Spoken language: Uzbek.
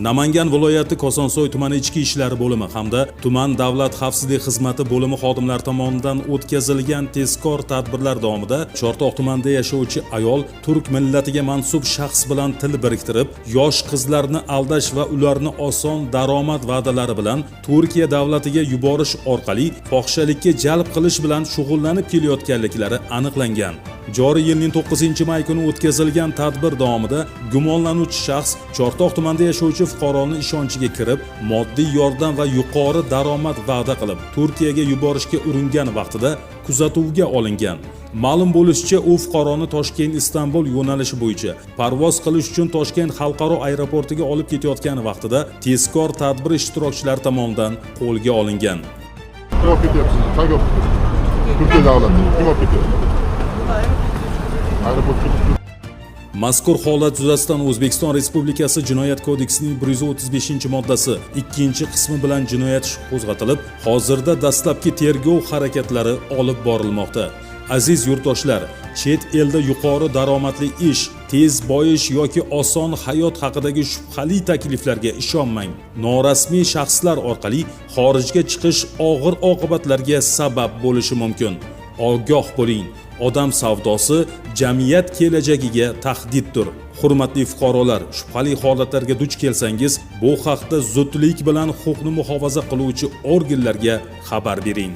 Namangan viloyati Kosonsoy tumani ichki ishlar bo'limi hamda tuman davlat xavfsizlik xizmati bo'limi xodimlari tomonidan o'tkazilgan tezkor tadbirlar davomida Chortoq tumanida yashovchi ayol turk millatiga mansub shaxs bilan til biriktirib, yosh qizlarni aldash va ularni oson daromad va'dalari bilan Turkiya davlatiga yuborish orqali fohishalikka jalb qilish bilan shug'ullanib kelayotganliklari aniqlangan. Joriy yilning 9-may kuni o'tkazilgan tadbir davomida gumonlanuvchi shaxs Chortoq tumanida yashovchi fuqaroni ishonchiga kirib, moddiy yordam va yuqori daromad va'da qilib, Turkiyaga yuborishga uringan vaqtida kuzatuvga olingan. Ma'lum bo'lishicha, u fuqaroni Toshkent-Istanbul yo'nalishi bo'yicha parvoz qilish uchun Toshkent xalqaro aeroportiga olib ketayotgan vaqtida tezkor tadbir ishtirokchilari tomonidan qo'lga olingan. Mazkur holat yuzasidan O'zbekiston Respublikasi Jinoyat kodeksining 135-moddasi 2-qismi bilan jinoyat ishi qo'zg'atilib, hozirda dastlabki tergov harakatlari olib borilmoqda. Aziz yurtdoshlar, chet elda yuqori daromadli ish, tez boyish yoki oson hayot haqidagi shubhali takliflarga ishonmang. Norasmiy shaxslar orqali xorijga chiqish og'ir oqibatlarga sabab bo'lishi mumkin. Ogoh bo'ling. Odam savdosi jamiyat kelajagiga tahdiddir. Hurmatli fuqarolar, shubhali holatlarga duch kelsangiz, bu haqda zudlik bilan huquqni muhofaza qiluvchi organlarga xabar bering.